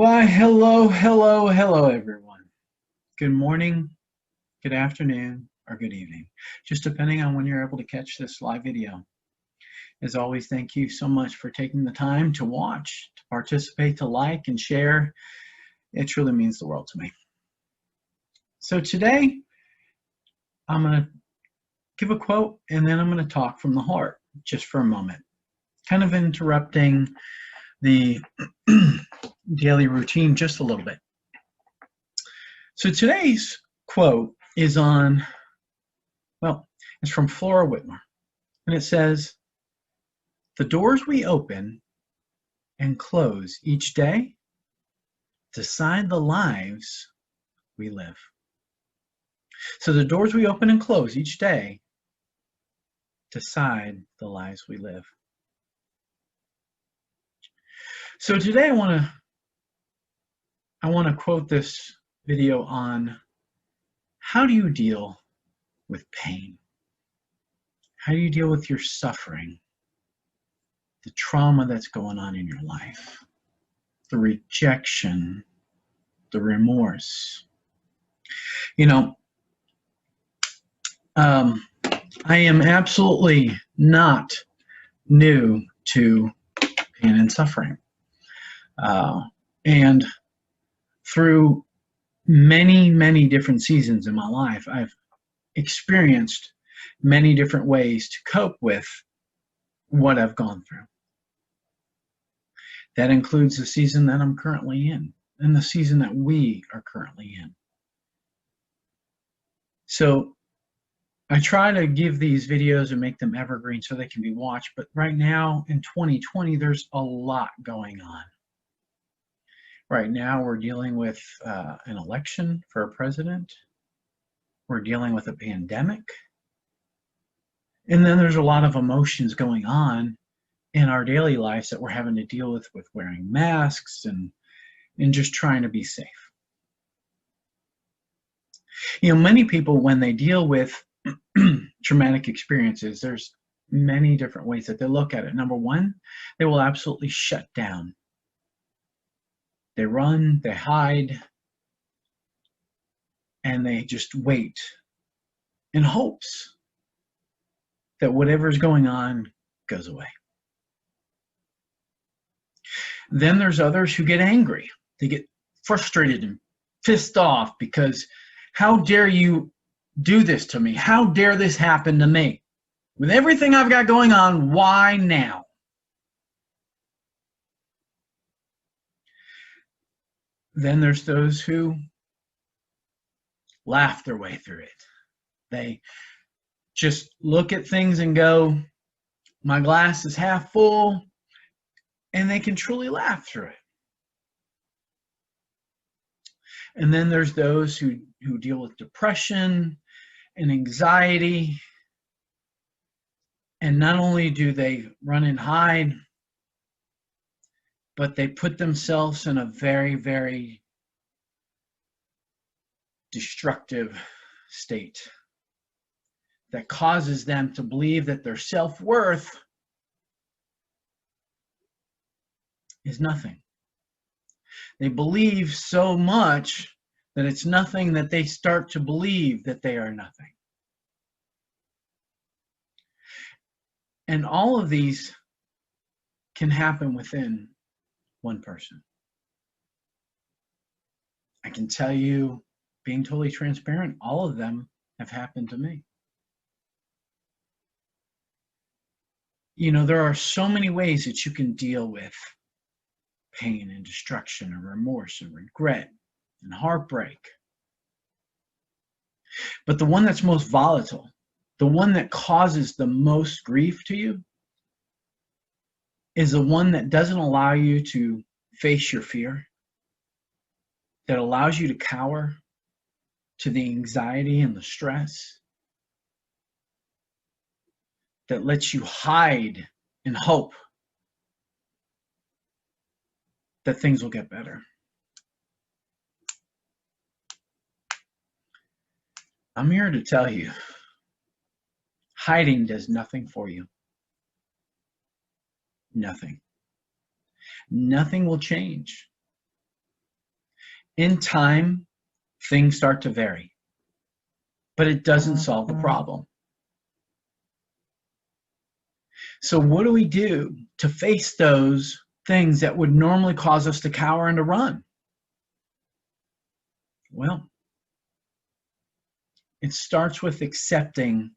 Why, hello, hello, hello, everyone. Good morning, good afternoon, or good evening, just depending on when you're able to catch this live video. As always, thank you so much for taking the time to watch, to participate, to like, and share. It truly means the world to me. So today, I'm going to give a quote, and then I'm going to talk from the heart just for a moment, kind of interrupting the daily routine just a little bit. So today's quote is on, well, it's from Flora Whitmer, and it says, "The doors we open and close each day decide the lives we live." So the doors we open and close each day decide the lives we live. So today I want to quote this video on how do you deal with pain? How do you deal with your suffering? The trauma that's going on in your life, the rejection, the remorse. You know, I am absolutely not new to pain and suffering. And through many, many different seasons in my life, I've experienced many different ways to cope with what I've gone through. That includes the season that I'm currently in and the season that we are currently in. So I try to give these videos and make them evergreen so they can be watched, but right now in 2020, there's a lot going on. Right now, we're dealing with an election for a president. We're dealing with a pandemic. And then there's a lot of emotions going on in our daily lives that we're having to deal with wearing masks and just trying to be safe. You know, many people, when they deal with traumatic experiences, there's many different ways that they look at it. Number one, they will absolutely shut down. They run, they hide, and they just wait in hopes that whatever's going on goes away. Then there's others who get angry. They get frustrated and pissed off because how dare you do this to me? How dare this happen to me? With everything I've got going on, why now? Then there's those who laugh their way through it. They just look at things and go, my glass is half full, and they can truly laugh through it. And then there's those who deal with depression and anxiety. And not only do they run and hide, but they put themselves in a very, very destructive state that causes them to believe that their self-worth is nothing. They believe so much that it's nothing that they start to believe that they are nothing. And all of these can happen within one person. I can tell you, being totally transparent, all of them have happened to me. You know, there are so many ways that you can deal with pain and destruction and remorse and regret and heartbreak. But the one that's most volatile, the one that causes the most grief to you, is the one that doesn't allow you to face your fear, that allows you to cower to the anxiety and the stress, that lets you hide and hope that things will get better. I'm here to tell you, hiding does nothing for you. Nothing. Nothing will change. In time, things start to vary, but it doesn't solve the problem. So what do we do to face those things that would normally cause us to cower and to run? Well, it starts with accepting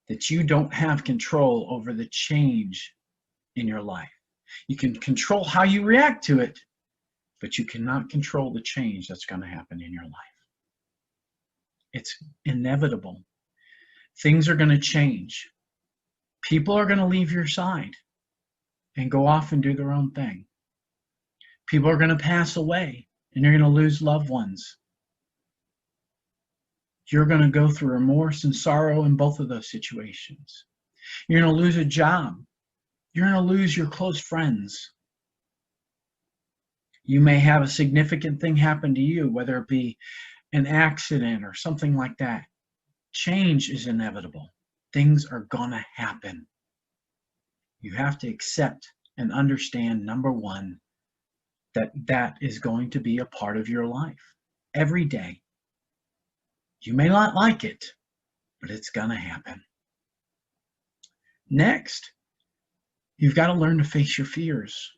that you don't have control over the change in your life. You can control how you react to it, but you cannot control the change that's going to happen in your life. It's inevitable. Things are going to change. People are going to leave your side and go off and do their own thing. People are going to pass away, and you're going to lose loved ones. You're going to go through remorse and sorrow in both of those situations. You're going to lose a job. You're going to lose your close friends. You may have a significant thing happen to you, whether it be an accident or something like that. Change is inevitable. Things are going to happen. You have to accept and understand, number one, that that is going to be a part of your life every day. You may not like it, but it's going to happen. Next, you've got to learn to face your fears.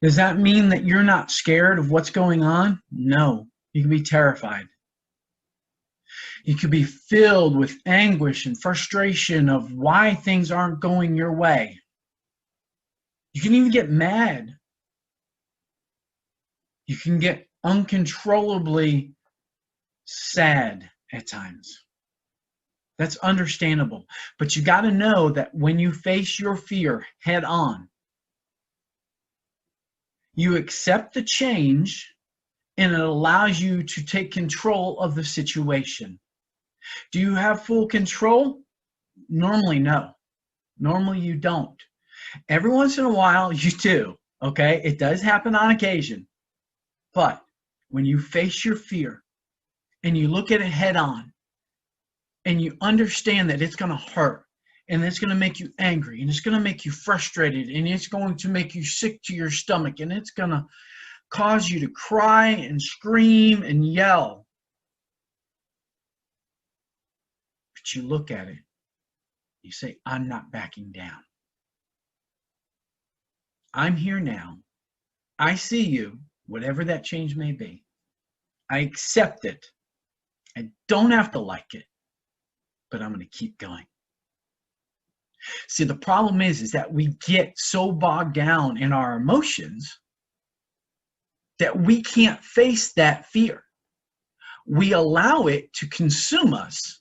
Does that mean that you're not scared of what's going on? No, you can be terrified. You could be filled with anguish and frustration of why things aren't going your way. You can even get mad. You can get uncontrollably sad at times. That's understandable. But you got to know that when you face your fear head on, you accept the change and it allows you to take control of the situation. Do you have full control? Normally, no. Normally, you don't. Every once in a while, you do. Okay? It does happen on occasion. But when you face your fear and you look at it head on and you understand that it's going to hurt and it's going to make you angry and it's going to make you frustrated and it's going to make you sick to your stomach and it's going to cause you to cry and scream and yell. But you look at it, you say, I'm not backing down. I'm here now. I see you, whatever that change may be. I accept it. I don't have to like it, but I'm going to keep going. See, the problem is that we get so bogged down in our emotions that we can't face that fear. We allow it to consume us,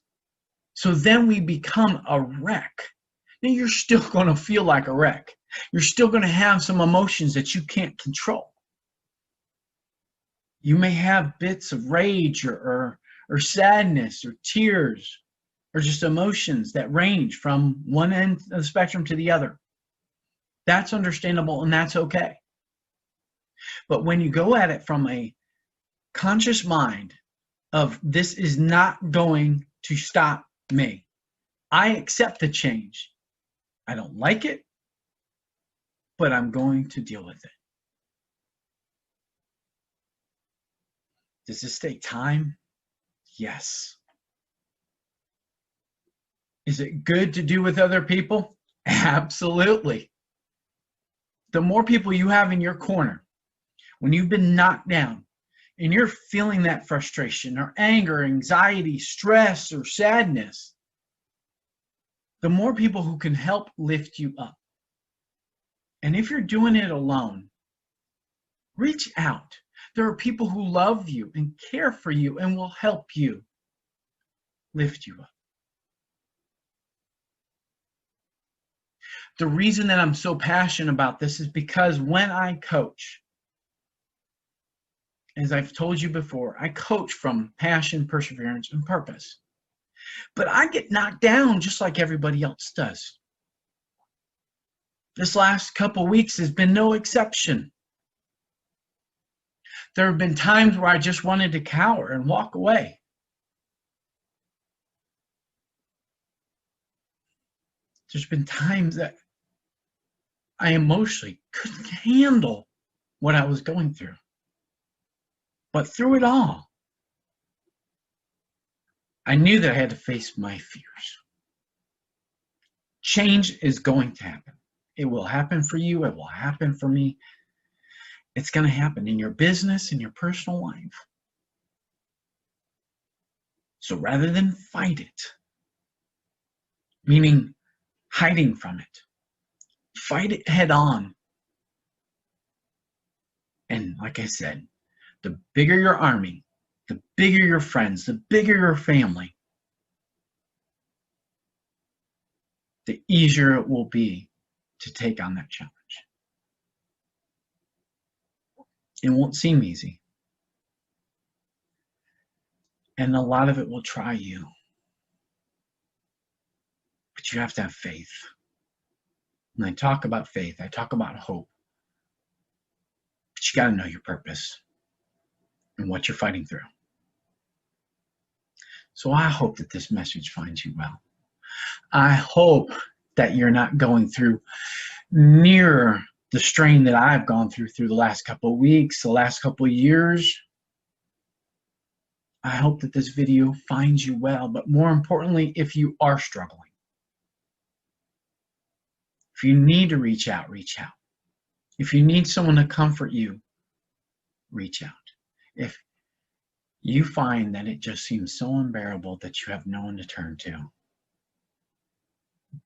so then we become a wreck. Now, you're still going to feel like a wreck. You're still going to have some emotions that you can't control. You may have bits of rage or sadness or tears or just emotions that range from one end of the spectrum to the other. That's understandable and that's okay. But when you go at it from a conscious mind of this is not going to stop me. I accept the change. I don't like it, but I'm going to deal with it. Does this take time? Yes. Is it good to do with other people? Absolutely. The more people you have in your corner, when you've been knocked down and you're feeling that frustration or anger, anxiety, stress, or sadness, the more people who can help lift you up. And if you're doing it alone, reach out. There are people who love you and care for you and will help you lift you up. The reason that I'm so passionate about this is because when I coach, as I've told you before, I coach from passion, perseverance, and purpose. But I get knocked down just like everybody else does. This last couple weeks has been no exception. There have been times where I just wanted to cower and walk away. There's been times that I emotionally couldn't handle what I was going through. But through it all, I knew that I had to face my fears. Change is going to happen. It will happen for you. It will happen for me. It's going to happen in your business, in your personal life. So rather than fight it, meaning hiding from it, fight it head on. And like I said, the bigger your army, the bigger your friends, the bigger your family, the easier it will be to take on that challenge. It won't seem easy. And a lot of it will try you. But you have to have faith. When I talk about faith, I talk about hope. But you got to know your purpose and what you're fighting through. So I hope that this message finds you well. I hope that you're not going through near the strain that I've gone through the last couple of weeks, the last couple of years. I hope that this video finds you well, but more importantly, if you are struggling, if you need to reach out, reach out. If you need someone to comfort you, reach out. If you find that it just seems so unbearable that you have no one to turn to,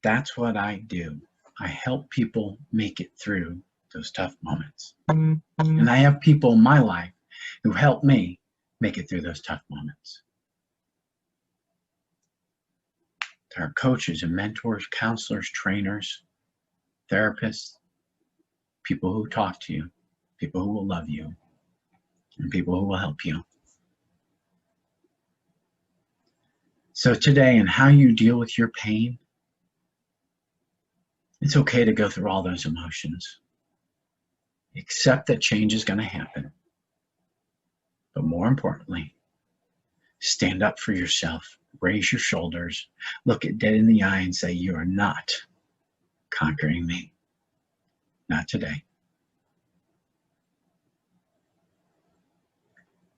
that's what I do. I help people make it through those tough moments. And I have people in my life who help me make it through those tough moments. There are coaches and mentors, counselors, trainers, therapists, people who talk to you, people who will love you, and people who will help you. So today, in how you deal with your pain, it's okay to go through all those emotions. Accept that change is going to happen. But more importantly, stand up for yourself, raise your shoulders, look it dead in the eye and say, you are not conquering me. Not today.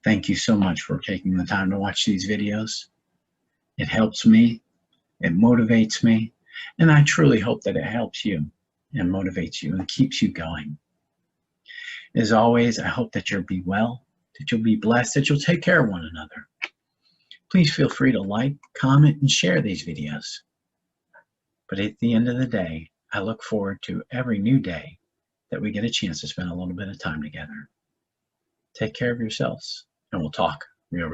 Thank you so much for taking the time to watch these videos. It helps me, it motivates me, and I truly hope that it helps you and motivates you and keeps you going. As always, I hope that you'll be well, that you'll be blessed, that you'll take care of one another. Please feel free to like, comment, and share these videos. But at the end of the day, I look forward to every new day that we get a chance to spend a little bit of time together. Take care of yourselves, and we'll talk real